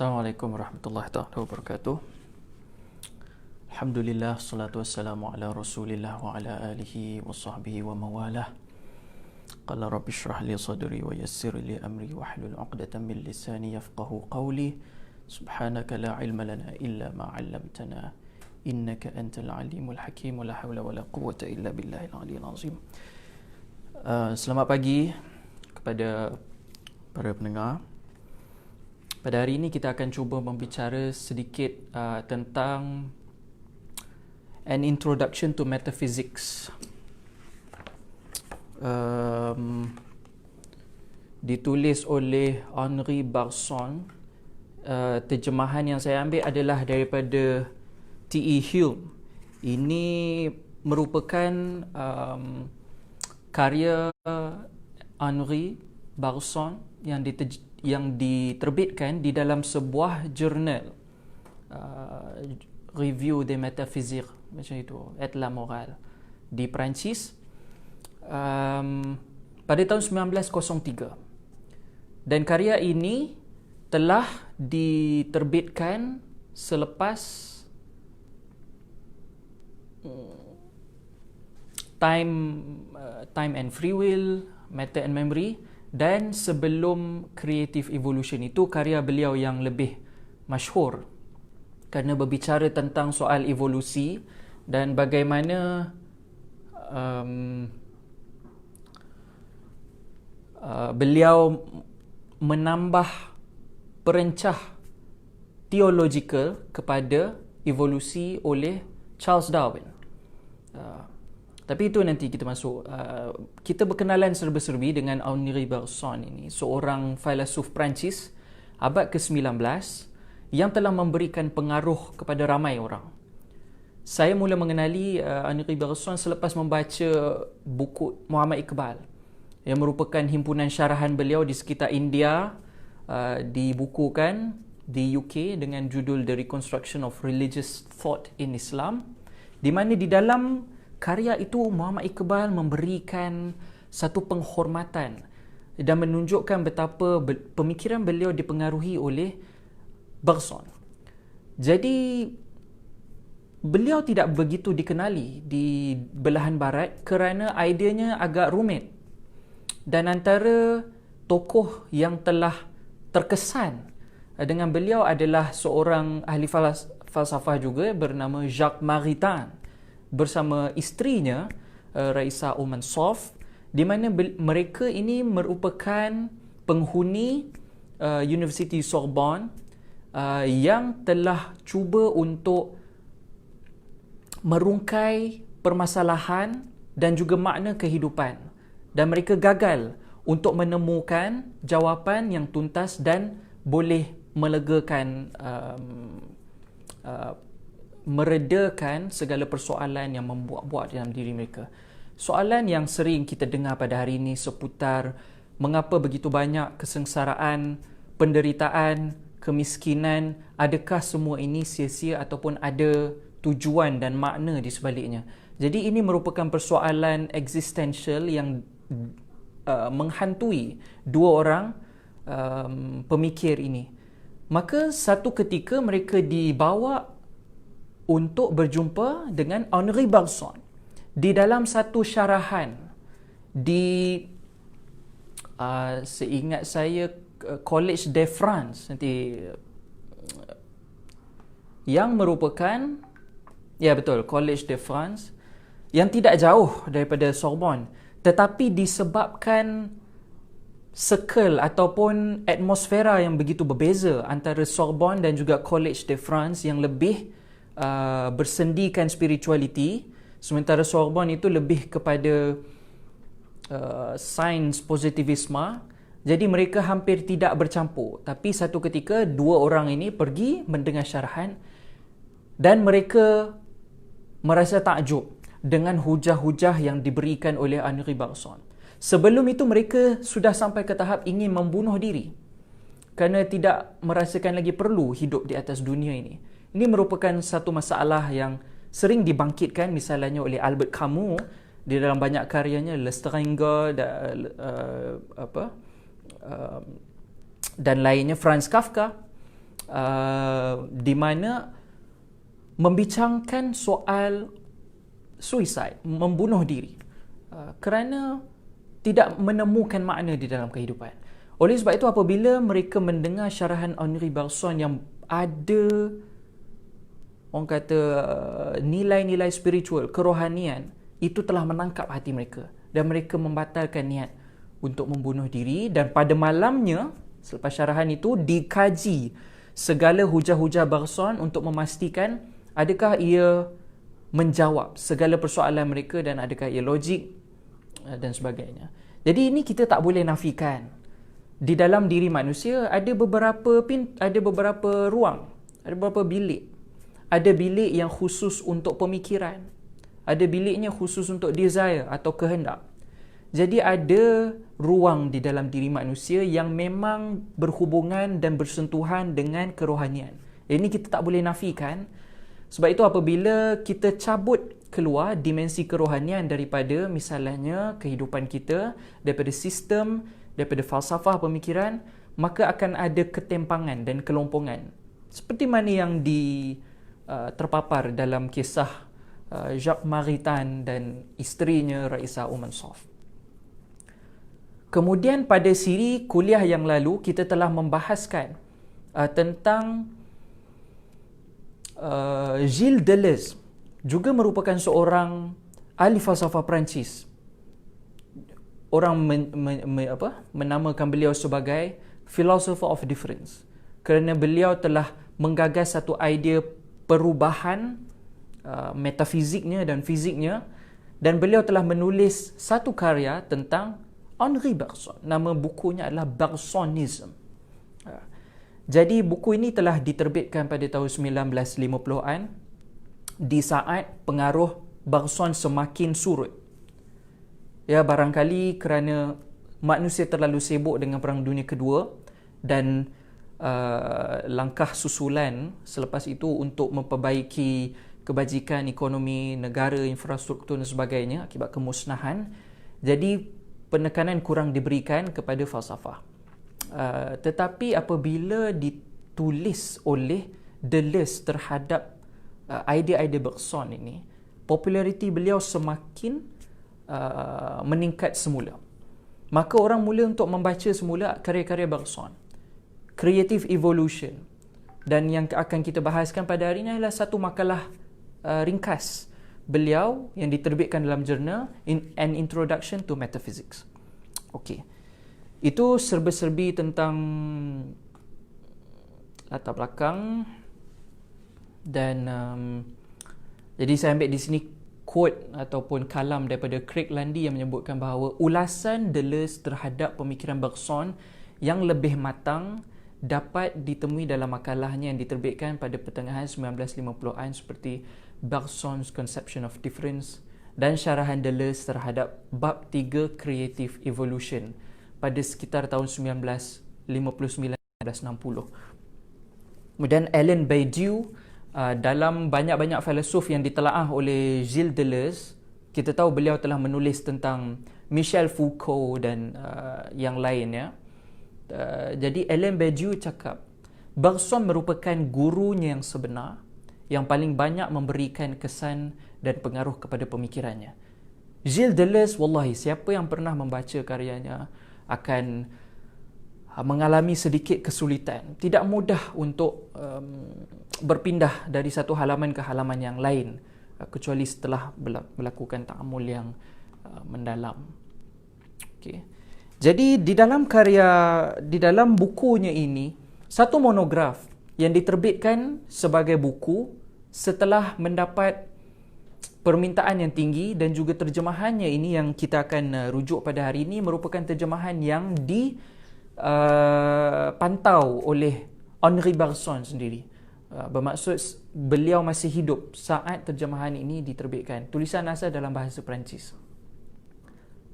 Assalamualaikum warahmatullahi taala wabarakatuh. Alhamdulillah, salatu wassalamu ala Rasulillah wa ala alihi wa sahbihi wa mawalah. Qala rabbi shrah li sadri wa yassir li amri wa hlul 'uqdatam min lisani yafqahu qawli. Subhanaka la ilma lana illa ma 'allamtana innaka antal alimul hakim wa la hawla wa la quwwata illa billahil aliyyil azim. Selamat pagi kepada para pendengar. Pada hari ini kita akan cuba membicara sedikit tentang an introduction to metaphysics. Ditulis oleh Henri Bergson. Terjemahan yang saya ambil adalah daripada T.E. Hume. Ini merupakan karya Henri Bergson yang diterbitkan di dalam sebuah jurnal, Revue des Métaphysiques, macam itu, et la morale, di Perancis pada tahun 1903. Dan karya ini telah diterbitkan selepas Time and Free Will, Matter and Memory, dan sebelum Creative Evolution. Itu karya beliau yang lebih masyhur kerana berbicara tentang soal evolusi dan bagaimana beliau menambah perencah teologikal kepada evolusi oleh Charles Darwin. Tapi itu nanti kita masuk. Kita berkenalan serba-serbi dengan Henri Bergson ini, seorang filsuf Perancis abad ke-19 yang telah memberikan pengaruh kepada ramai orang. Saya mula mengenali Henri Bergson selepas membaca buku Muhammad Iqbal, yang merupakan himpunan syarahan beliau di sekitar India, dibukukan di UK dengan judul The Reconstruction of Religious Thought in Islam, di mana di dalam karya itu Muhammad Iqbal memberikan satu penghormatan dan menunjukkan betapa pemikiran beliau dipengaruhi oleh Bergson. Jadi beliau tidak begitu dikenali di belahan barat kerana ideanya agak rumit. Dan antara tokoh yang telah terkesan dengan beliau adalah seorang ahli falsafah juga bernama Jacques Maritain bersama isterinya Raisa Oumanoff, di mana mereka ini merupakan penghuni University Sorbonne yang telah cuba untuk merungkai permasalahan dan juga makna kehidupan, dan mereka gagal untuk menemukan jawapan yang tuntas dan boleh melegakan meredakan segala persoalan yang membuat-buat dalam diri mereka. Soalan yang sering kita dengar pada hari ini seputar mengapa begitu banyak kesengsaraan, penderitaan, kemiskinan, adakah semua ini sia-sia ataupun ada tujuan dan makna di sebaliknya. Jadi ini merupakan persoalan eksistensial yang menghantui dua orang pemikir ini. Maka satu ketika mereka dibawa untuk berjumpa dengan Henri Bergson di dalam satu syarahan di seingat saya Collège de France nanti, yang merupakan, ya betul, Collège de France, yang tidak jauh daripada Sorbonne, tetapi disebabkan circle ataupun atmosfera yang begitu berbeza antara Sorbonne dan juga Collège de France yang lebih bersendikan spirituality, sementara Sorbonne itu lebih kepada sains positivisme. Jadi mereka hampir tidak bercampur. Tapi satu ketika dua orang ini pergi mendengar syarahan dan mereka merasa takjub dengan hujah-hujah yang diberikan oleh Henri Bergson. Sebelum itu mereka sudah sampai ke tahap ingin membunuh diri kerana tidak merasakan lagi perlu hidup di atas dunia ini. Ini merupakan satu masalah yang sering dibangkitkan misalnya oleh Albert Camus di dalam banyak karyanya, Le Stranger dan lainnya, Franz Kafka. di mana membincangkan soal suicide, membunuh diri, kerana tidak menemukan makna di dalam kehidupan. Oleh sebab itu, apabila mereka mendengar syarahan Henri Bergson yang ada, orang kata, nilai-nilai spiritual, kerohanian, itu telah menangkap hati mereka dan mereka membatalkan niat untuk membunuh diri. Dan pada malamnya, selepas syarahan itu, dikaji segala hujah-hujah Bergson untuk memastikan adakah ia menjawab segala persoalan mereka dan adakah ia logik dan sebagainya. Jadi ini kita tak boleh nafikan. Di dalam diri manusia ada beberapa ruang, ada beberapa bilik. Ada bilik yang khusus untuk pemikiran. Ada biliknya khusus untuk desire atau kehendak. Jadi ada ruang di dalam diri manusia yang memang berhubungan dan bersentuhan dengan kerohanian. Ini kita tak boleh nafikan. Sebab itu apabila kita cabut keluar dimensi kerohanian daripada misalnya kehidupan kita, daripada sistem, daripada falsafah pemikiran, maka akan ada ketempangan dan kelompongan. Seperti mana yang terpapar dalam kisah Jacques Maritain dan isterinya Raisa Umansov. Kemudian pada siri kuliah yang lalu kita telah membahaskan tentang Gilles Deleuze, juga merupakan seorang ahli falsafah Perancis. Orang menamakan beliau sebagai philosopher of difference, kerana beliau telah menggagas satu idea perubahan metafiziknya dan fiziknya, dan beliau telah menulis satu karya tentang Henri Bergson. Nama bukunya adalah Bergsonism. Jadi buku ini telah diterbitkan pada tahun 1950-an di saat pengaruh Bergson semakin surut. Ya, barangkali kerana manusia terlalu sibuk dengan Perang Dunia Kedua dan langkah susulan selepas itu untuk memperbaiki kebajikan ekonomi negara, infrastruktur dan sebagainya akibat kemusnahan. Jadi penekanan kurang diberikan kepada falsafah. Tetapi apabila ditulis oleh Deleuze terhadap idea-idea Bergson ini, populariti beliau semakin meningkat semula. Maka orang mula untuk membaca semula karya-karya Bergson. Creative Evolution. Dan yang akan kita bahaskan pada hari ini adalah satu makalah ringkas beliau yang diterbitkan dalam jurnal An Introduction to Metaphysics. Okey. Itu serba-serbi tentang latar belakang dan jadi saya ambil di sini quote ataupun kalam daripada Craig Lundy yang menyebutkan bahawa ulasan Deleuze terhadap pemikiran Bergson yang lebih matang dapat ditemui dalam makalahnya yang diterbitkan pada pertengahan 1950-an seperti Bergson's Conception of Difference dan syarahan Deleuze terhadap bab 3 Creative Evolution pada sekitar tahun 1959-1960. Kemudian Alain Badiou, dalam banyak-banyak filsuf yang ditelaah oleh Gilles Deleuze, kita tahu beliau telah menulis tentang Michel Foucault dan yang lainnya. Jadi Alain Badiou cakap, Bergson merupakan gurunya yang sebenar, yang paling banyak memberikan kesan dan pengaruh kepada pemikirannya. Gilles Deleuze, wallahi, siapa yang pernah membaca karyanya akan mengalami sedikit kesulitan. Tidak mudah untuk berpindah dari satu halaman ke halaman yang lain, kecuali setelah melakukan ta'amul yang mendalam. Okay. Jadi di dalam bukunya ini, satu monograf yang diterbitkan sebagai buku setelah mendapat permintaan yang tinggi, dan juga terjemahannya ini yang kita akan rujuk pada hari ini merupakan terjemahan yang dipantau oleh Henri Bergson sendiri. Bermaksud beliau masih hidup saat terjemahan ini diterbitkan. Tulisan asal dalam bahasa Perancis.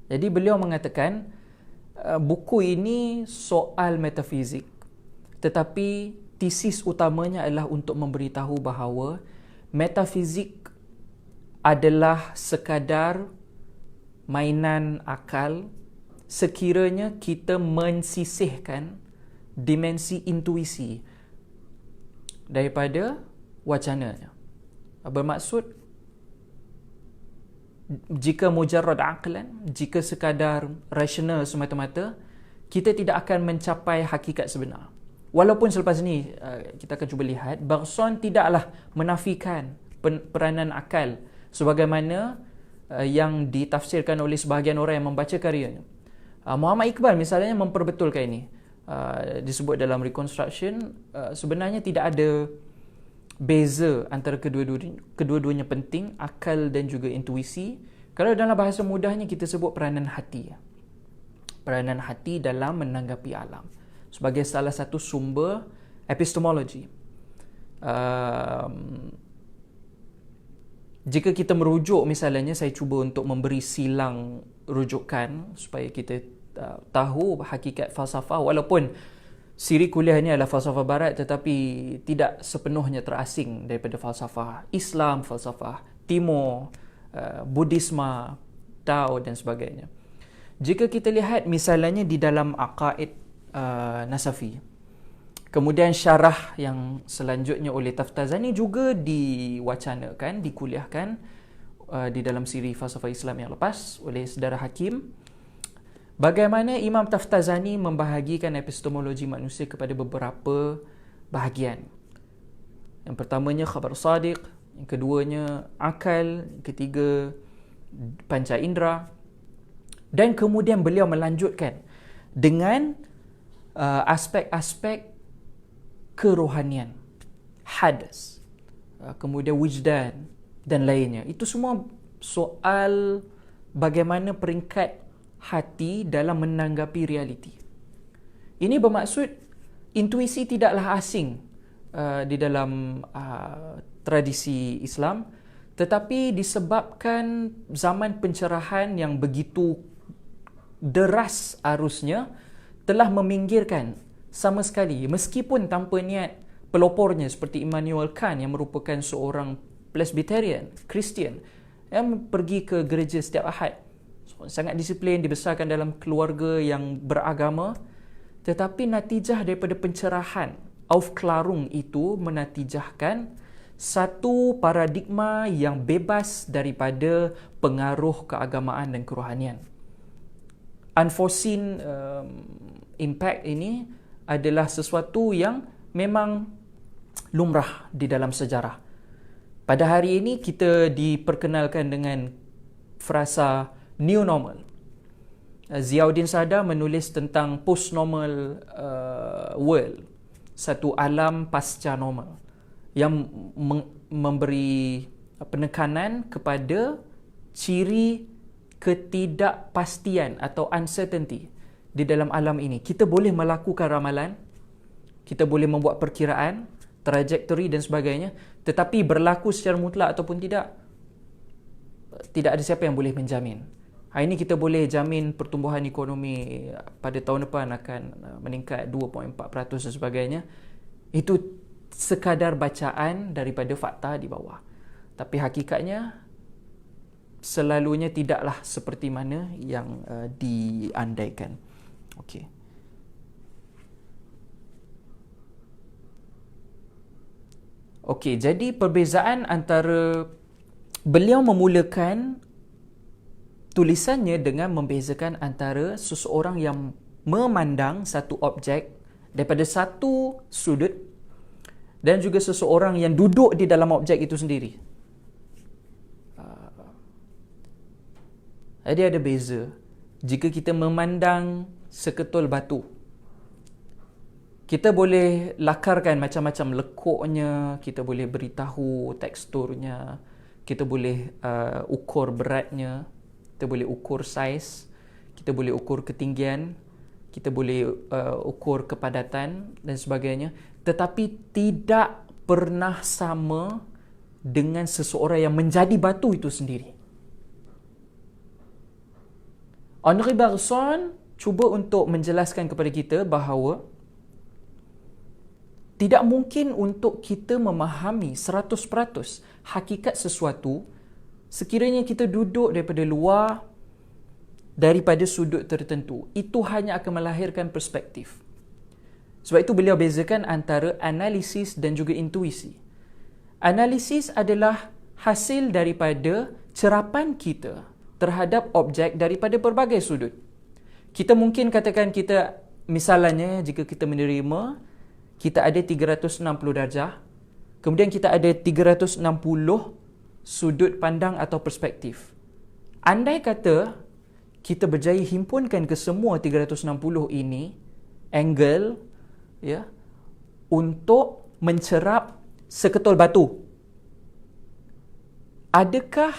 Jadi beliau mengatakan buku ini soal metafizik, tetapi tesis utamanya adalah untuk memberitahu bahawa metafizik adalah sekadar mainan akal sekiranya kita mensisihkan dimensi intuisi daripada wacananya. Bermaksud, jika mujarrad aqlan, jika sekadar rasional semata-mata, kita tidak akan mencapai hakikat sebenar. Walaupun selepas ni kita akan cuba lihat, Bergson tidaklah menafikan peranan akal sebagaimana yang ditafsirkan oleh sebahagian orang yang membaca karyanya. Muhammad Iqbal misalnya memperbetulkan ini. Disebut dalam Reconstruction, sebenarnya tidak ada beza antara kedua-duanya penting, akal dan juga intuisi. Kalau dalam bahasa mudahnya kita sebut peranan hati. Peranan hati dalam menanggapi alam sebagai salah satu sumber epistemologi. Jika kita merujuk, misalnya saya cuba untuk memberi silang rujukan supaya kita tahu hakikat falsafah, walaupun siri kuliah ni adalah falsafah barat tetapi tidak sepenuhnya terasing daripada falsafah Islam, falsafah Timur, Buddhisme, Tao dan sebagainya. Jika kita lihat misalnya di dalam Aqaid Nasafi, kemudian syarah yang selanjutnya oleh Taftazani juga diwacanakan, dikuliahkan di dalam siri falsafah Islam yang lepas oleh saudara Hakim. Bagaimana Imam Taftazani membahagikan epistemologi manusia kepada beberapa bahagian. Yang pertamanya khabar sadiq, yang keduanya akal, yang ketiga panca indera, dan kemudian beliau melanjutkan dengan aspek-aspek kerohanian, hadas, kemudian wujdan dan lainnya. Itu semua soal bagaimana peringkat hati dalam menanggapi realiti. Ini bermaksud intuisi tidaklah asing di dalam tradisi Islam, tetapi disebabkan zaman pencerahan yang begitu deras arusnya telah meminggirkan sama sekali, meskipun tanpa niat pelopornya, seperti Immanuel Kant yang merupakan seorang Presbyterian, Kristian yang pergi ke gereja setiap Ahad, sangat disiplin, dibesarkan dalam keluarga yang beragama, tetapi natijah daripada pencerahan Aufklärung itu menatijahkan satu paradigma yang bebas daripada pengaruh keagamaan dan kerohanian. Unforeseen impact ini adalah sesuatu yang memang lumrah di dalam sejarah. Pada hari ini kita diperkenalkan dengan frasa new normal. Ziauddin Sada menulis tentang post-normal world, satu alam pasca normal, yang memberi penekanan kepada ciri ketidakpastian atau uncertainty di dalam alam ini. Kita boleh melakukan ramalan, kita boleh membuat perkiraan, trajektori dan sebagainya, tetapi berlaku secara mutlak ataupun tidak ada siapa yang boleh menjamin. Hari ini kita boleh jamin pertumbuhan ekonomi pada tahun depan akan meningkat 2.4% dan sebagainya. Itu sekadar bacaan daripada fakta di bawah. Tapi hakikatnya selalunya tidaklah seperti mana yang diandaikan. Okey. Okey, jadi perbezaan antara beliau memulakan tulisannya dengan membezakan antara seseorang yang memandang satu objek daripada satu sudut dan juga seseorang yang duduk di dalam objek itu sendiri. Jadi ada beza. Jika kita memandang seketul batu, kita boleh lakarkan macam-macam lekuknya, kita boleh beritahu teksturnya, kita boleh ukur beratnya, kita boleh ukur saiz, kita boleh ukur ketinggian, kita boleh ukur kepadatan dan sebagainya, tetapi tidak pernah sama dengan seseorang yang menjadi batu itu sendiri. Henri Bergson cuba untuk menjelaskan kepada kita bahawa tidak mungkin untuk kita memahami 100% hakikat sesuatu sekiranya kita duduk daripada luar, daripada sudut tertentu. Itu hanya akan melahirkan perspektif. Sebab itu beliau bezakan antara analisis dan juga intuisi. Analisis adalah hasil daripada cerapan kita terhadap objek daripada pelbagai sudut. Kita mungkin katakan kita, misalnya jika kita menerima, kita ada 360 darjah, kemudian kita ada 360 sudut pandang atau perspektif. Andai kata kita berjaya himpunkan ke semua 360 ini, angle, ya, untuk mencerap seketul batu, adakah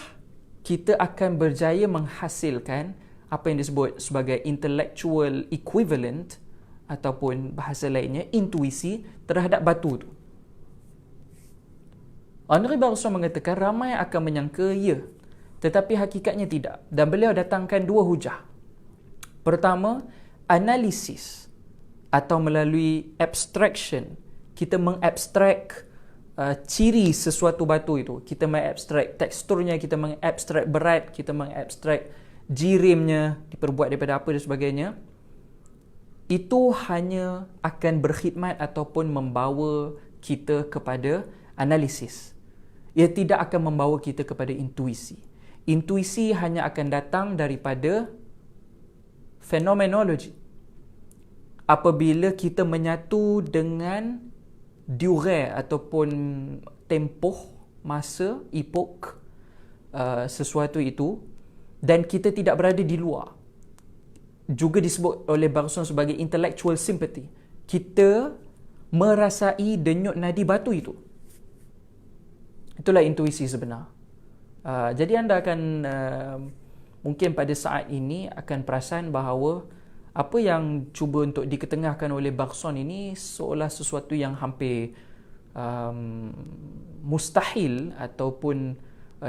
kita akan berjaya menghasilkan apa yang disebut sebagai intellectual equivalent ataupun bahasa lainnya intuisi terhadap batu tu? Henri Bergson mengatakan ramai akan menyangka ya, tetapi hakikatnya tidak. Dan beliau datangkan dua hujah. Pertama, analisis atau melalui abstraction. Kita mengabstrak ciri sesuatu batu itu. Kita mengabstrak teksturnya, kita mengabstrak berat, kita mengabstrak jirimnya, diperbuat daripada apa dan sebagainya. Itu hanya akan berkhidmat ataupun membawa kita kepada analisis. Ia tidak akan membawa kita kepada intuisi. Intuisi hanya akan datang daripada fenomenologi. Apabila kita menyatu dengan durée ataupun tempoh, masa, epok sesuatu itu, dan kita tidak berada di luar. Juga disebut oleh Bergson sebagai intellectual sympathy. Kita merasai denyut nadi batu itu. Itulah intuisi sebenar. Jadi anda akan mungkin pada saat ini akan perasan bahawa apa yang cuba untuk diketengahkan oleh Bergson ini seolah sesuatu yang hampir mustahil ataupun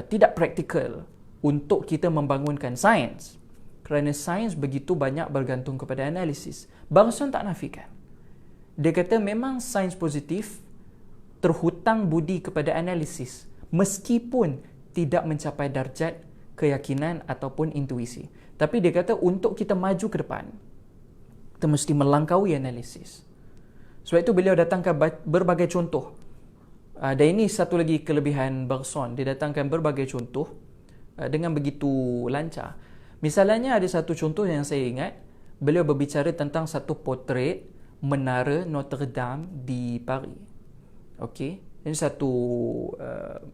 tidak praktikal untuk kita membangunkan sains. Kerana sains begitu banyak bergantung kepada analisis. Bergson tak nafikan. Dia kata memang sains positif terhutang budi kepada analisis meskipun tidak mencapai darjat keyakinan ataupun intuisi. Tapi dia kata untuk kita maju ke depan, kita mesti melangkaui analisis. Sebab itu beliau datangkan berbagai contoh. Dan ini satu lagi kelebihan Bergson. Dia datangkan berbagai contoh dengan begitu lancar. Misalnya ada satu contoh yang saya ingat, beliau berbicara tentang satu potret menara Notre Dame di Paris. Okey, ini satu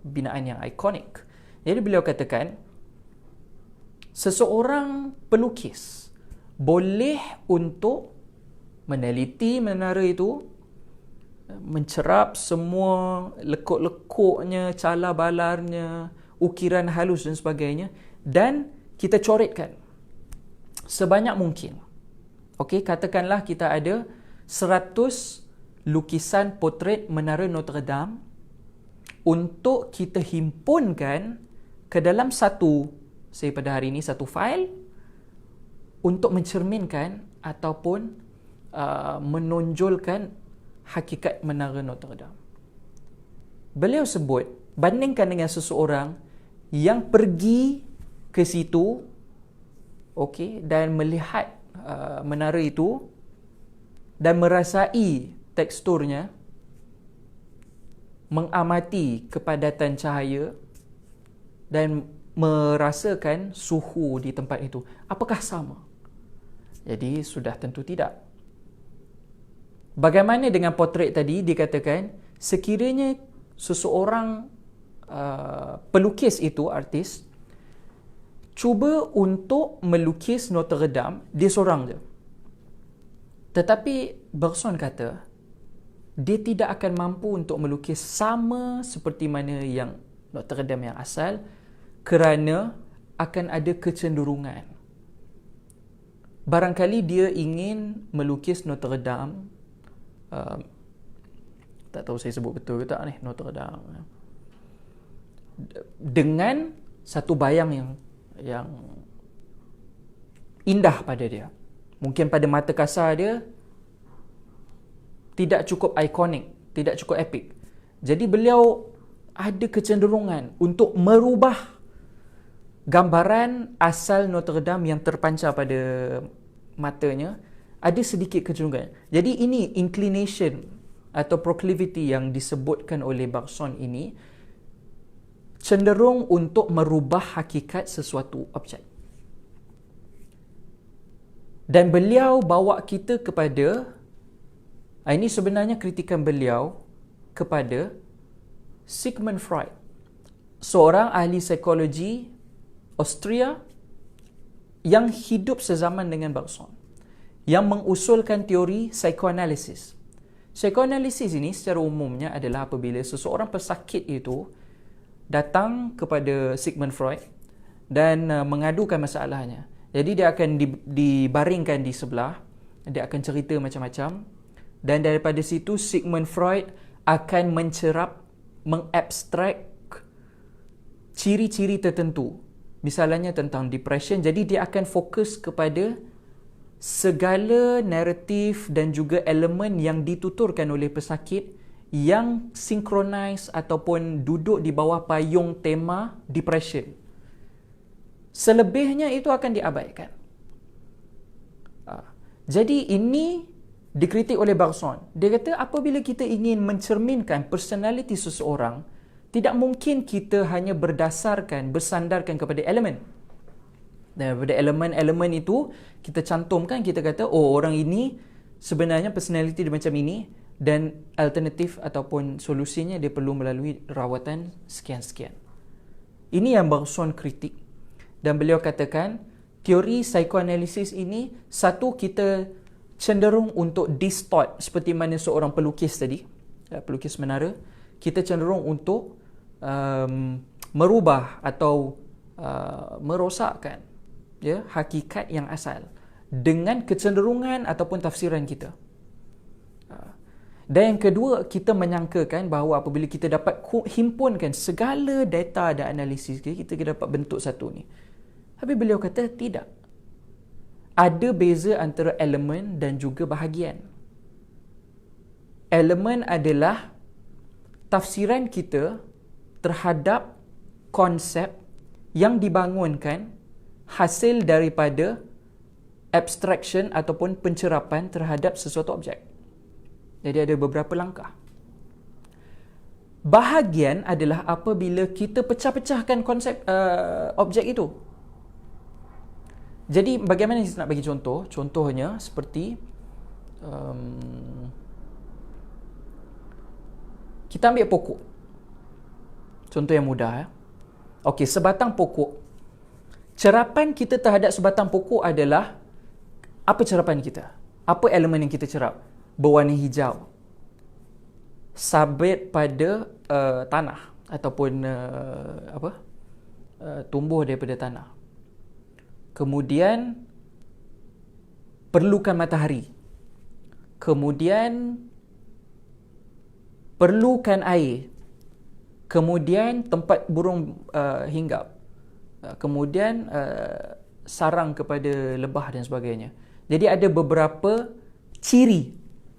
binaan yang ikonik. Jadi beliau katakan seseorang pelukis boleh untuk meneliti menara itu, mencerap semua lekuk-lekuknya, cala balarnya, ukiran halus dan sebagainya, dan kita coretkan sebanyak mungkin. Okey, katakanlah kita ada 100 lukisan potret menara Notre Dame untuk kita himpunkan ke dalam satu, saya pada hari ini, satu fail untuk mencerminkan ataupun menonjolkan hakikat menara Notre Dame. Beliau sebut, bandingkan dengan seseorang yang pergi ke situ, okey, dan melihat menara itu dan merasai teksturnya, mengamati kepadatan cahaya dan merasakan suhu di tempat itu. Apakah sama? Jadi sudah tentu tidak. Bagaimana dengan potret tadi? Dikatakan sekiranya seseorang pelukis itu, artis, cuba untuk melukis Notre Dame, dia seorang je. Tetapi Bergson kata dia tidak akan mampu untuk melukis sama seperti mana yang Notre Dame yang asal, kerana akan ada kecenderungan. Barangkali dia ingin melukis Notre Dame, tak tahu saya sebut betul ke tak ni, Notre Dame, dengan satu bayang yang indah pada dia. Mungkin pada mata kasar dia tidak cukup ikonik, tidak cukup epik. Jadi beliau ada kecenderungan untuk merubah gambaran asal Notre Dame yang terpancar pada matanya ada sedikit kecenderungan. Jadi ini inclination atau proclivity yang disebutkan oleh Bergson ini cenderung untuk merubah hakikat sesuatu objek. Dan beliau bawa kita kepada, ini sebenarnya kritikan beliau kepada Sigmund Freud, seorang ahli psikologi Austria yang hidup sezaman dengan Bergson, yang mengusulkan teori psikoanalisis. Psikoanalisis ini secara umumnya adalah apabila seseorang pesakit itu datang kepada Sigmund Freud dan mengadukan masalahnya. Jadi dia akan dibaringkan di sebelah, dia akan cerita macam-macam, dan daripada situ Sigmund Freud akan mengabstrak ciri-ciri tertentu. Misalnya tentang depression, jadi dia akan fokus kepada segala naratif dan juga elemen yang dituturkan oleh pesakit yang synchronize ataupun duduk di bawah payung tema depression. Selebihnya itu akan diabaikan. Jadi ini dikritik oleh Bergson. Dia kata apabila kita ingin mencerminkan personality seseorang, tidak mungkin kita hanya bersandarkan kepada elemen. Daripada elemen-elemen itu kita cantumkan, kita kata orang ini sebenarnya personality dia macam ini, dan alternatif ataupun solusinya dia perlu melalui rawatan sekian-sekian. Ini yang Bergson kritik. Dan beliau katakan teori psikoanalisis ini, satu, kita cenderung untuk distort, seperti mana seorang pelukis tadi, pelukis menara, kita cenderung untuk merubah atau merosakkan hakikat yang asal dengan kecenderungan ataupun tafsiran kita. Dan yang kedua, kita menyangkakan bahawa apabila kita dapat himpunkan segala data dan analisis kita dapat bentuk satu ni. Tapi beliau kata tidak. Ada beza antara elemen dan juga bahagian. Elemen adalah tafsiran kita terhadap konsep yang dibangunkan hasil daripada abstraction ataupun pencerapan terhadap sesuatu objek. Jadi ada beberapa langkah. Bahagian adalah apabila kita pecah-pecahkan konsep objek itu. Jadi bagaimana saya nak bagi contoh? Contohnya seperti kita ambil pokok. Contoh yang mudah. Okey, sebatang pokok. Cerapan kita terhadap sebatang pokok adalah, apa cerapan kita? Apa elemen yang kita cerap? Berwarna hijau. Sabit pada tanah ataupun tumbuh daripada tanah. Kemudian perlukan matahari. Kemudian perlukan air. Kemudian tempat burung hinggap. Kemudian sarang kepada lebah dan sebagainya. Jadi ada beberapa ciri.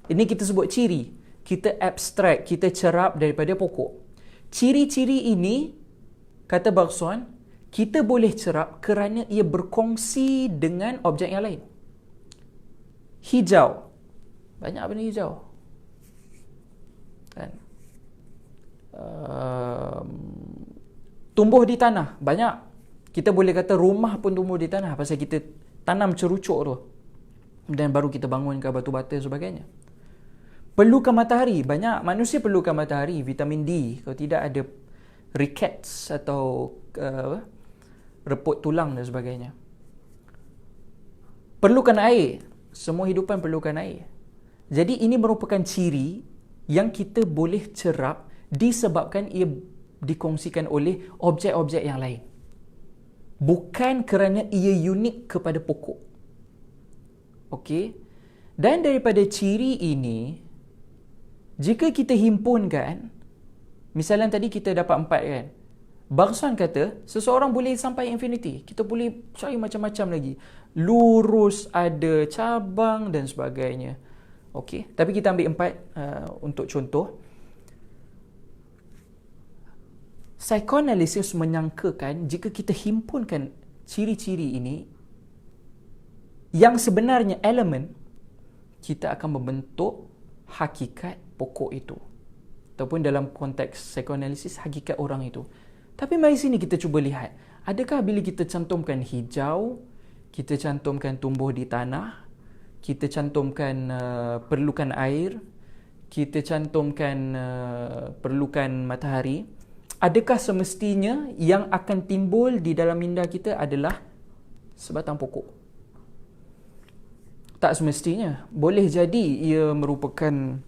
Ini kita sebut ciri. Kita abstrak, kita cerap daripada pokok. Ciri-ciri ini, kata Bergson, kita boleh cerap kerana ia berkongsi dengan objek yang lain. Hijau. Banyak benda hijau. Kan? Tumbuh di tanah. Banyak. Kita boleh kata rumah pun tumbuh di tanah pasal kita tanam cerucuk tu. Dan baru kita bangunkan batu bata dan sebagainya. Perlukan matahari. Banyak manusia perlukan matahari. Vitamin D. Kalau tidak ada rickets atau reput tulang dan sebagainya. Perlukan air. Semua hidupan perlukan air. Jadi ini merupakan ciri yang kita boleh cerap disebabkan ia dikongsikan oleh objek-objek yang lain. Bukan kerana ia unik kepada pokok. Okey? Dan daripada ciri ini, jika kita himpunkan, misalnya tadi kita dapat 4 kan? Bergson kata, seseorang boleh sampai infinity. Kita boleh cari macam-macam lagi. Lurus, ada cabang dan sebagainya. Okey, tapi kita ambil 4 untuk contoh. Psikoanalisis menyangkakan jika kita himpunkan ciri-ciri ini, yang sebenarnya elemen, kita akan membentuk hakikat pokok itu. Ataupun dalam konteks psikoanalisis, hakikat orang itu. Tapi mari sini kita cuba lihat. Adakah bila kita cantumkan hijau, kita cantumkan tumbuh di tanah, kita cantumkan perlukan air, kita cantumkan perlukan matahari, adakah semestinya yang akan timbul di dalam minda kita adalah sebatang pokok? Tak semestinya. Boleh jadi ia merupakan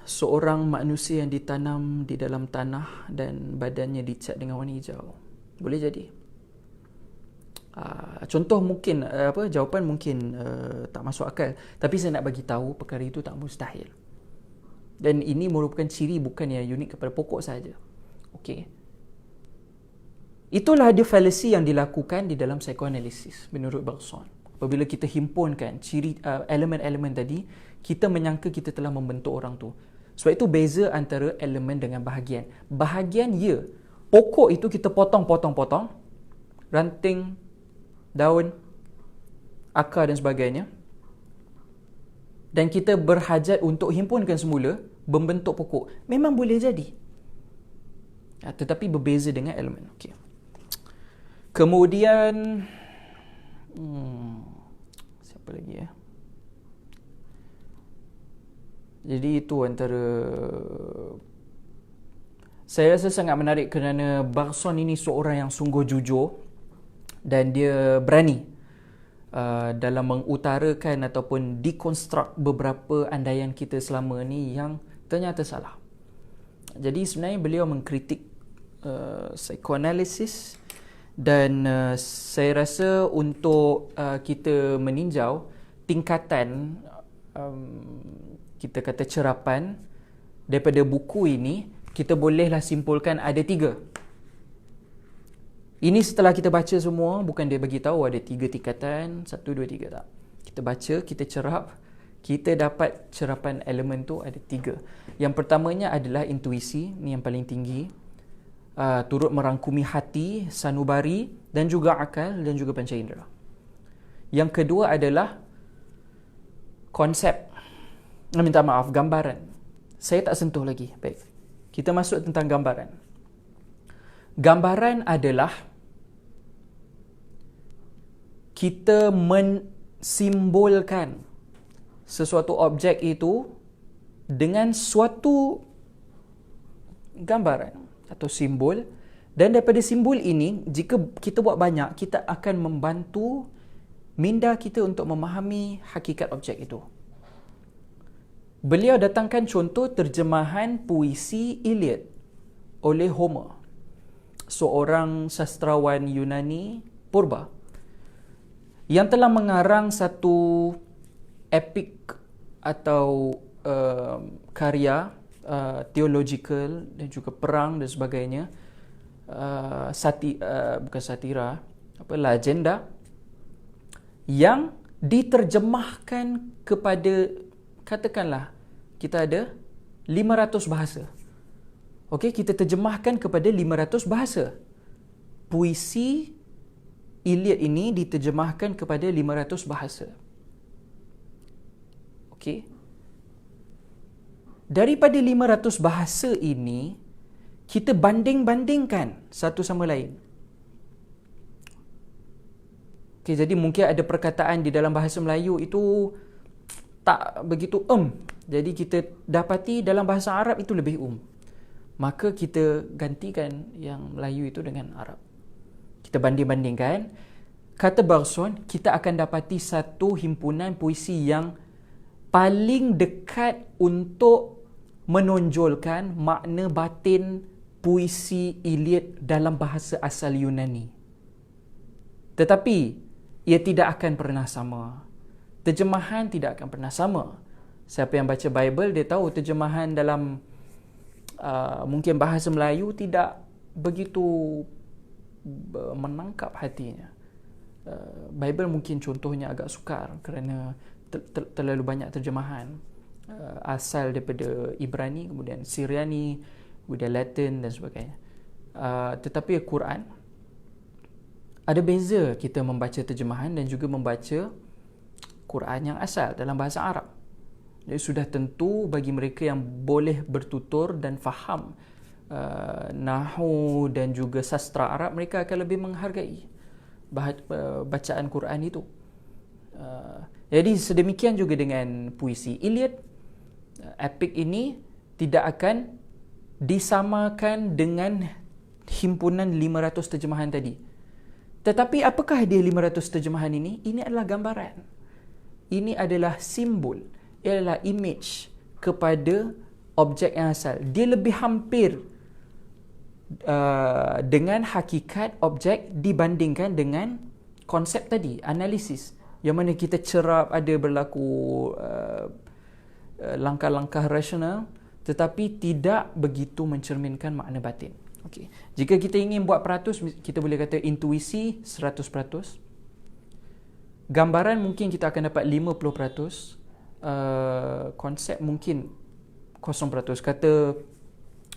seorang manusia yang ditanam di dalam tanah dan badannya dicat dengan warna hijau. Boleh jadi. Contoh mungkin jawapan mungkin tak masuk akal, tapi saya nak bagi tahu perkara itu tak mustahil. Dan ini merupakan ciri bukan yang unik kepada pokok saja. Okey. Itulah dia fallacy yang dilakukan di dalam psikoanalisis menurut Bergson. Apabila kita himpunkan ciri elemen-elemen tadi, kita menyangka kita telah membentuk orang tu. Sebab itu beza antara elemen dengan bahagian. Bahagian ya, pokok itu kita potong-potong-potong, ranting, daun, akar dan sebagainya. Dan kita berhajat untuk himpunkan semula, membentuk pokok. Memang boleh jadi. Tetapi berbeza dengan elemen. Okey. Kemudian siapa lagi ya? Jadi itu antara, saya rasa sangat menarik kerana Bergson ini seorang yang sungguh jujur dan dia berani dalam mengutarakan ataupun deconstruct beberapa andaian kita selama ni yang ternyata salah. Jadi sebenarnya beliau mengkritik psikoanalisis. Dan saya rasa untuk kita meninjau tingkatan kita kata cerapan daripada buku ini, kita bolehlah simpulkan ada 3. Ini setelah kita baca semua, bukan dia bagi tahu ada 3 tingkatan, 1, 2, 3 tak. Kita baca, kita cerap, kita dapat cerapan elemen tu ada 3. Yang pertamanya adalah intuisi, ni yang paling tinggi. Turut merangkumi hati, sanubari dan juga akal dan juga panca indera. Yang kedua adalah konsep, minta maaf, gambaran. Saya tak sentuh lagi. Baik. Kita masuk tentang gambaran. Gambaran adalah kita mensimbolkan sesuatu objek itu dengan suatu gambaran atau simbol, dan daripada simbol ini jika kita buat banyak, kita akan membantu minda kita untuk memahami hakikat objek itu. Beliau datangkan contoh terjemahan puisi Iliad oleh Homer, seorang sastrawan Yunani purba yang telah mengarang satu epik atau karya theological dan juga perang dan sebagainya, bukan satira, legenda yang diterjemahkan kepada, katakanlah kita ada 500 bahasa. Okey, kita terjemahkan kepada 500 bahasa. Puisi Iliad ini diterjemahkan kepada 500 bahasa. Okey. Daripada 500 bahasa ini, kita banding-bandingkan satu sama lain. Okay, jadi mungkin ada perkataan di dalam bahasa Melayu itu tak begitu Jadi kita dapati dalam bahasa Arab itu lebih Maka kita gantikan yang Melayu itu dengan Arab. Kita banding-bandingkan. Kata Bergson, kita akan dapati satu himpunan puisi yang paling dekat untuk menonjolkan makna batin puisi Iliad dalam bahasa asal Yunani. Tetapi ia tidak akan pernah sama. Terjemahan tidak akan pernah sama. Siapa yang baca Bible, dia tahu terjemahan dalam mungkin bahasa Melayu tidak begitu menangkap hatinya. Bible mungkin contohnya agak sukar kerana terlalu banyak terjemahan asal daripada Ibrani, kemudian Syriani, kemudian Latin dan sebagainya. Tetapi Al-Quran ada beza kita membaca terjemahan dan juga membaca Quran yang asal dalam bahasa Arab. Jadi sudah tentu bagi mereka yang boleh bertutur dan faham Nahu dan juga sastra Arab, mereka akan lebih menghargai bacaan Quran itu. Jadi sedemikian juga dengan puisi. Iliad, epik ini tidak akan disamakan dengan himpunan 500 terjemahan tadi. Tetapi apakah dia 500 terjemahan ini? Ini adalah gambaran. Ini adalah simbol, ialah image kepada objek yang asal. Dia lebih hampir dengan hakikat objek dibandingkan dengan konsep tadi, analisis, yang mana kita cerap ada berlaku langkah-langkah rasional tetapi tidak begitu mencerminkan makna batin. Okay. Jika kita ingin buat peratus, kita boleh kata intuisi 100%, gambaran mungkin kita akan dapat 50%, konsep mungkin 0%. Kata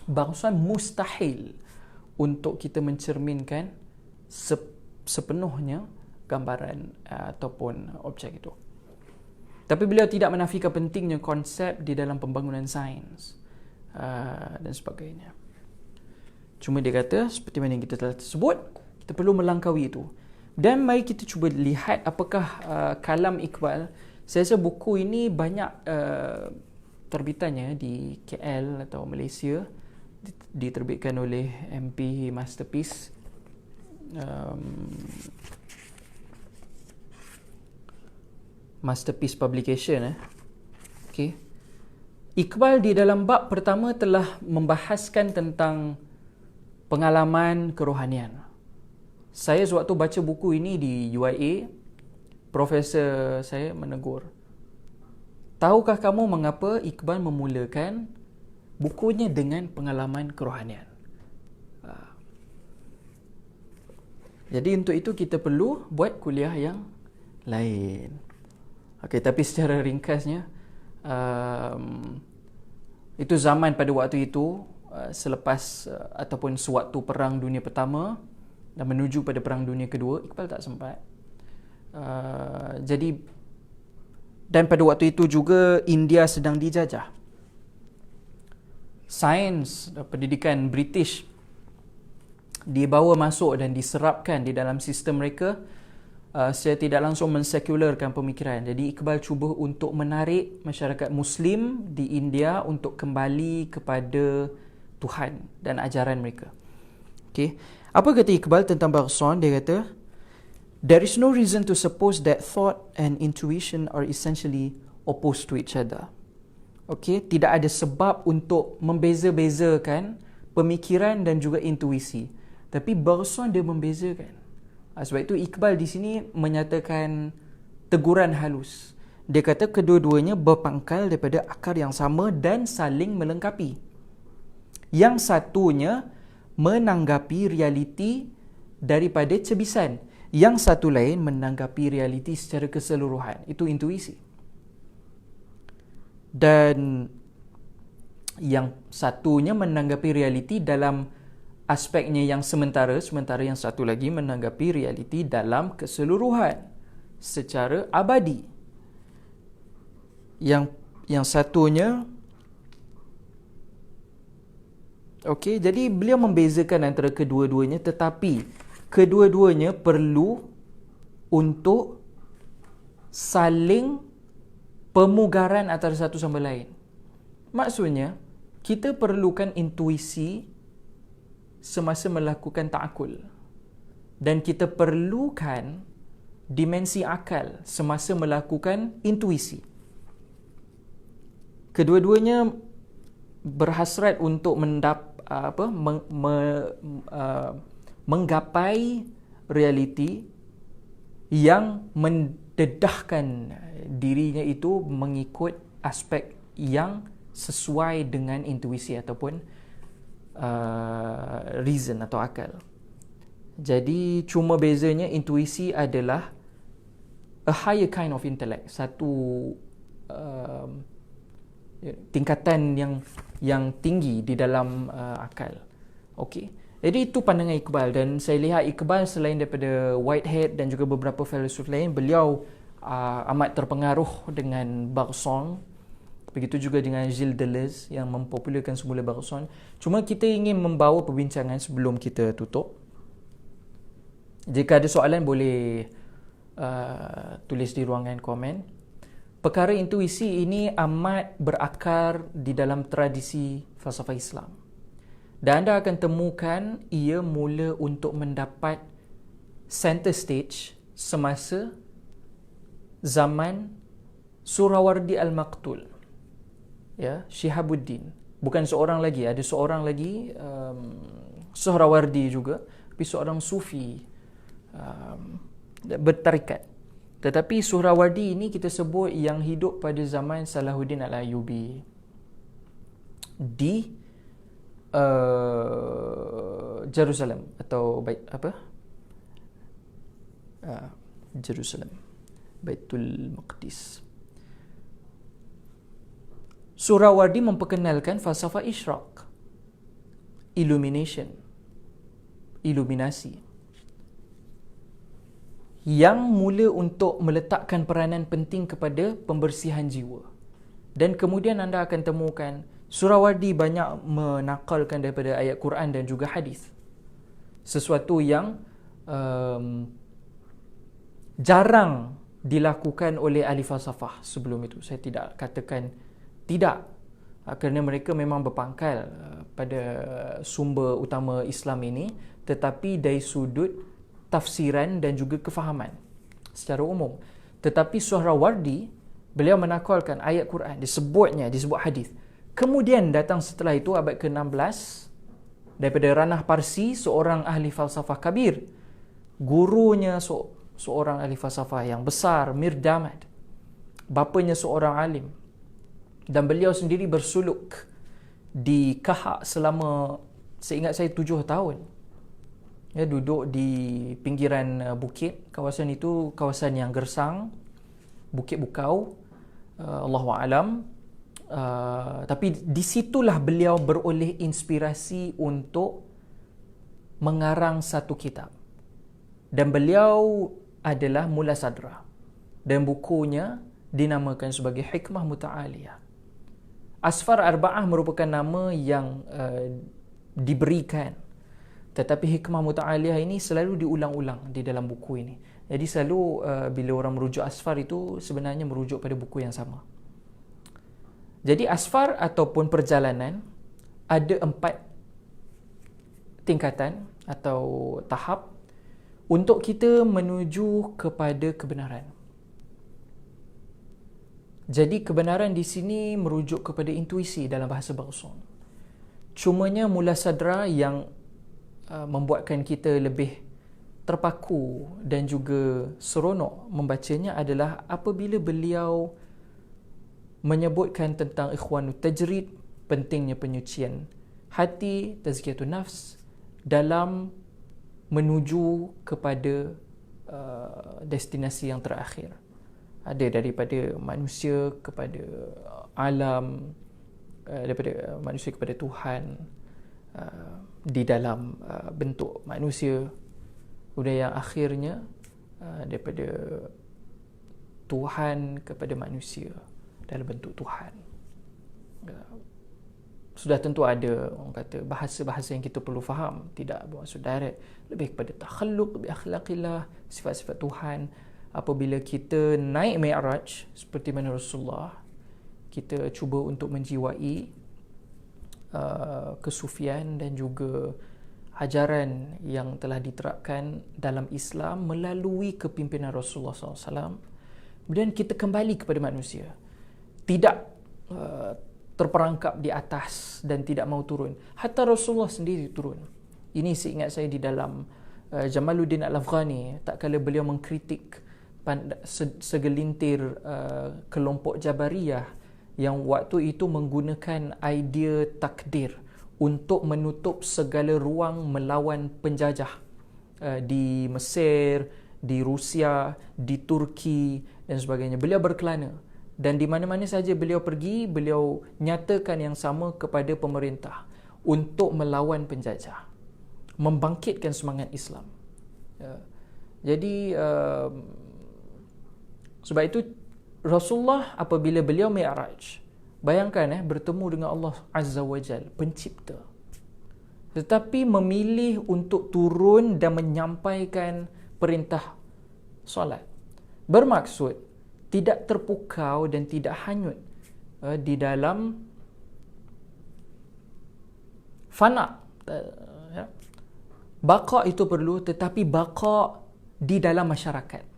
bangsa mustahil untuk kita mencerminkan sepenuhnya gambaran ataupun objek itu. Tapi beliau tidak menafikan pentingnya konsep di dalam pembangunan sains dan sebagainya. Cuma dia kata, seperti mana yang kita telah sebut, kita perlu melangkaui itu. Dan mari kita cuba lihat apakah kalam Iqbal. Saya rasa buku ini banyak terbitannya di KL atau Malaysia, diterbitkan oleh MP Masterpiece. Masterpiece Publication. Okay. Iqbal di dalam bab pertama telah membahaskan tentang pengalaman kerohanian. Saya sewaktu baca buku ini di UIA, profesor saya menegur, tahukah kamu mengapa Iqbal memulakan bukunya dengan pengalaman kerohanian? Jadi untuk itu kita perlu buat kuliah yang lain. Okey, tapi secara ringkasnya, itu zaman pada waktu itu, selepas ataupun sewaktu Perang Dunia Pertama dan menuju pada Perang Dunia Kedua, Iqbal tak sempat. Jadi, dan pada waktu itu juga India sedang dijajah. Sains pendidikan British dibawa masuk dan diserapkan di dalam sistem mereka secara tidak langsung mensekularkan pemikiran. Jadi Iqbal cuba untuk menarik masyarakat Muslim di India untuk kembali kepada Tuhan dan ajaran mereka. Okay. Apa kata Iqbal tentang Bergson? Dia kata, there is no reason to suppose that thought and intuition are essentially opposed to each other. Okay. Tidak ada sebab untuk membeza-bezakan pemikiran dan juga intuisi. Tapi Bergson dia membezakan. Sebab itu Iqbal di sini menyatakan teguran halus. Dia kata kedua-duanya berpangkal daripada akar yang sama dan saling melengkapi. Yang satunya menanggapi realiti daripada cebisan. Yang satu lain menanggapi realiti secara keseluruhan. Itu intuisi. Dan yang satunya menanggapi realiti dalam aspeknya yang sementara yang satu lagi menanggapi realiti dalam keseluruhan secara abadi. Yang satunya, okey, jadi beliau membezakan antara kedua-duanya, tetapi kedua-duanya perlu untuk saling pemugaran antara satu sama lain. Maksudnya, kita perlukan intuisi semasa melakukan ta'akul, dan kita perlukan dimensi akal semasa melakukan intuisi. Kedua-duanya berhasrat untuk menggapai realiti yang mendedahkan dirinya itu mengikut aspek yang sesuai dengan intuisi ataupun reason atau akal. Jadi cuma bezanya intuisi adalah a higher kind of intellect, satu tingkatan yang tinggi di dalam akal. Okey. Jadi itu pandangan Iqbal, dan saya lihat Iqbal selain daripada Whitehead dan juga beberapa filsuf lain, beliau amat terpengaruh dengan Bergson. Begitu juga dengan Gilles Deleuze yang mempopularkan semula Bergson. Cuma kita ingin membawa perbincangan sebelum kita tutup. Jika ada soalan boleh tulis di ruangan komen. Perkara intuisi ini amat berakar di dalam tradisi falsafah Islam. Dan anda akan temukan ia mula untuk mendapat center stage semasa zaman Surawardi Al-Maqtul. Ya, Shihabuddin. Bukan seorang lagi, ada seorang lagi Surawardi juga, tapi seorang sufi bertarikat. Tetapi Surawardi ini kita sebut yang hidup pada zaman Salahuddin Al-Ayyubi di Jerusalem atau Jerusalem, Baitul Maqdis. Surawardi memperkenalkan falsafah Ishraq, iluminasi, yang mula untuk meletakkan peranan penting kepada pembersihan jiwa. Dan kemudian anda akan temukan Surawardi banyak menakalkan daripada ayat Quran dan juga hadis. Sesuatu yang jarang dilakukan oleh ahli falsafah sebelum itu. Saya tidak katakan tidak, kerana mereka memang berpangkal pada sumber utama Islam ini, tetapi dari sudut tafsiran dan juga kefahaman secara umum. Tetapi Surawardi, beliau menakalkan ayat Quran, disebut hadis. Kemudian datang setelah itu abad ke-16 daripada ranah Parsi, seorang ahli falsafah kabir, gurunya seorang ahli falsafah yang besar, Mir Damad, bapanya seorang alim, dan beliau sendiri bersuluk di Kahak selama, seingat saya, 7 tahun. Ya, duduk di pinggiran bukit. Kawasan itu kawasan yang gersang, Bukit Bukau, Allahu a'lam. Tapi di situlah beliau beroleh inspirasi untuk mengarang satu kitab. Dan beliau adalah Mula Sadra. Dan bukunya dinamakan sebagai Hikmah Muta'aliyah. Asfar Arba'ah merupakan nama yang diberikan. Tetapi Hikmah Muta'aliyah ini selalu diulang-ulang di dalam buku ini. Jadi selalu bila orang merujuk Asfar itu sebenarnya merujuk pada buku yang sama. Jadi Asfar ataupun perjalanan ada 4 tingkatan atau tahap untuk kita menuju kepada kebenaran. Jadi kebenaran di sini merujuk kepada intuisi dalam bahasa Bergson. Cumanya Mula Sadra yang membuatkan kita lebih terpaku dan juga seronok membacanya adalah apabila beliau menyebutkan tentang ikhwanut tajrid, pentingnya penyucian hati, tazkiyatun nafs dalam menuju kepada destinasi yang terakhir. Ada daripada manusia kepada alam, daripada manusia kepada Tuhan, di dalam bentuk manusia, kemudian yang akhirnya daripada Tuhan kepada manusia dalam bentuk Tuhan. Sudah tentu ada orang kata bahasa-bahasa yang kita perlu faham, tidak bermaksud direct, lebih kepada takhalluk, lebih akhlaqillah, sifat-sifat Tuhan. Apabila kita naik Mi'raj seperti mana Rasulullah, kita cuba untuk menjiwai kesufian dan juga ajaran yang telah diterapkan dalam Islam melalui kepimpinan Rasulullah SAW. Kemudian kita kembali kepada manusia, tidak terperangkap di atas dan tidak mau turun. Hatta Rasulullah sendiri turun. Ini seingat saya di dalam Jamaluddin Al-Afghani, tak kala beliau mengkritik segelintir kelompok Jabariyah yang waktu itu menggunakan idea takdir untuk menutup segala ruang melawan penjajah di Mesir, di Rusia, di Turki dan sebagainya. Beliau berkelana, dan di mana-mana saja beliau pergi, beliau nyatakan yang sama kepada pemerintah untuk melawan penjajah. membangkitkan semangat Islam. Jadi sebab itu Rasulullah apabila beliau Mi'raj, bayangkan bertemu dengan Allah Azza wa Jal, pencipta, tetapi memilih untuk turun dan menyampaikan perintah solat. Bermaksud tidak terpukau dan tidak hanyut di dalam fana. Baqa itu perlu, tetapi baqa di dalam masyarakat.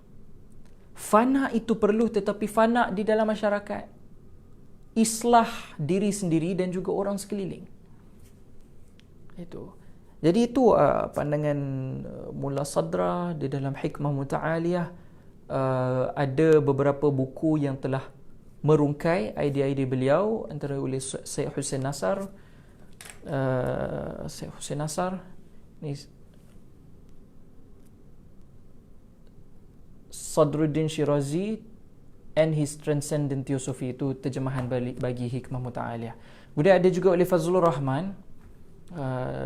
Fana itu perlu, tetapi fana di dalam masyarakat. Islah diri sendiri dan juga orang sekeliling. Itu. Jadi itu pandangan Mullah Sadra di dalam Hikmah Muta'aliyah. Ada beberapa buku yang telah merungkai idea-idea beliau, antara oleh Syekh Hussein Nasar. Syekh Hussein Nasar ni Sadruddin Shirazi and his Transcendent Theosophy, itu terjemahan bagi Hikmah Muta'aliyah. Kemudian ada juga oleh Fazlur Rahman,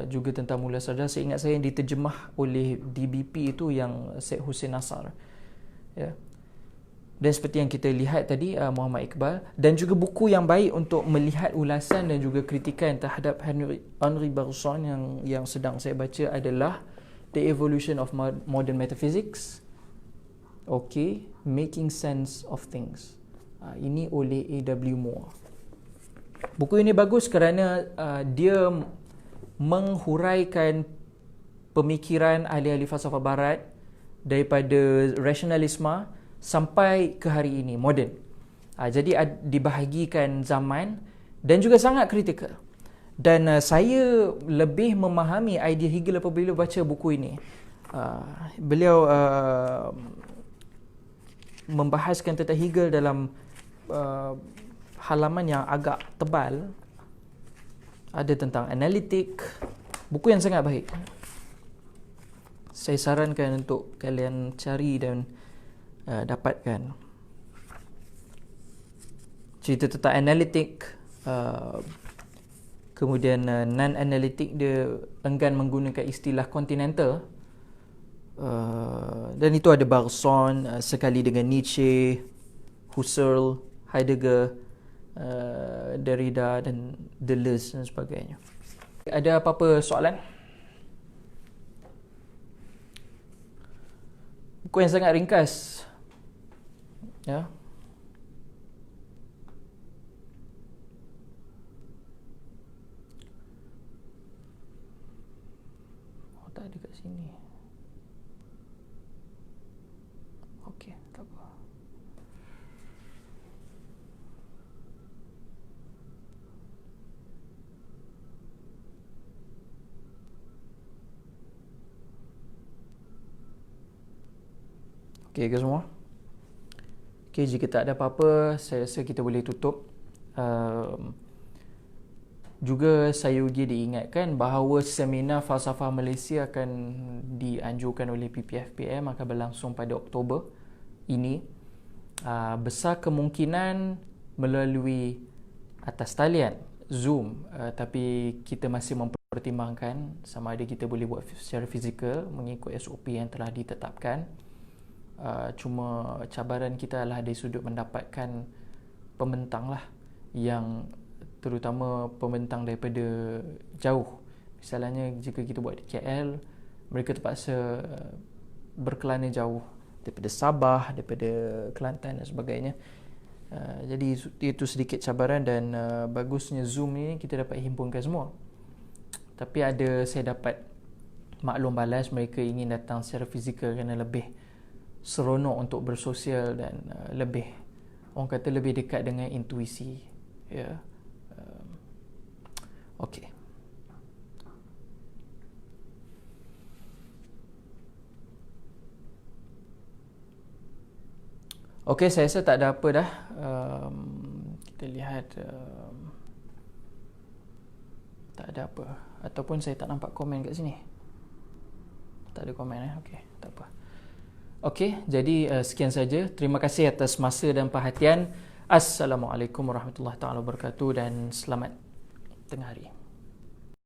juga tentang Mullah Sadra. Saya ingat saya yang diterjemah oleh DBP itu yang Syekh Hussein Nasar, ya. Dan seperti yang kita lihat tadi, Muhammad Iqbal, dan juga buku yang baik untuk melihat ulasan dan juga kritikan terhadap Henri Bergson yang sedang saya baca adalah The Evolution of Modern Metaphysics, Making Sense of Things. Ini oleh A.W. Moore. Buku ini bagus kerana dia menghuraikan pemikiran ahli-ahli falsafah barat daripada rasionalisme sampai ke hari ini, moden. Jadi dibahagikan zaman dan juga sangat kritikal. Dan saya lebih memahami idea Hegel apabila baca buku ini. Beliau membahaskan tentang Hegel dalam halaman yang agak tebal. Ada tentang analitik. Buku yang sangat baik. Saya sarankan untuk kalian cari dan dapatkan. Cerita tentang analitik, kemudian non-analitik, dia enggan menggunakan istilah kontinental, dan itu ada Bergson sekali dengan Nietzsche, Husserl, Heidegger, Derrida dan Deleuze dan sebagainya. Ada apa-apa soalan? Buku yang sangat ringkas, ya. Oh, tak ada kat sini. Okey, tak apa. Okey ke semua? Okey, jika tak ada apa-apa, saya rasa kita boleh tutup. Juga saya juga diingatkan bahawa seminar Falsafah Malaysia akan dianjurkan oleh PPFPM, akan berlangsung pada Oktober ini. Besar kemungkinan melalui atas talian, Zoom, tapi kita masih mempertimbangkan sama ada kita boleh buat secara fizikal mengikut SOP yang telah ditetapkan. Cuma cabaran kita adalah dari sudut mendapatkan pembentang lah, yang terutama pembentang daripada jauh. Misalnya jika kita buat di KL, mereka terpaksa berkelana jauh daripada Sabah, daripada Kelantan dan sebagainya. Jadi itu sedikit cabaran, dan bagusnya Zoom ni kita dapat himpunkan semua. Tapi saya dapat maklum balas mereka ingin datang secara fizikal kerana lebih seronok untuk bersosial dan lebih, orang kata, lebih dekat dengan intuisi, ya. Okey. Okey, saya rasa tak ada apa dah. Kita lihat, tak ada apa, ataupun saya tak nampak komen kat sini. Tak ada komen, okey, tak apa. Okey, jadi sekian saja. Terima kasih atas masa dan perhatian. Assalamualaikum warahmatullahi taala wabarakatuh, dan selamat tengah hari.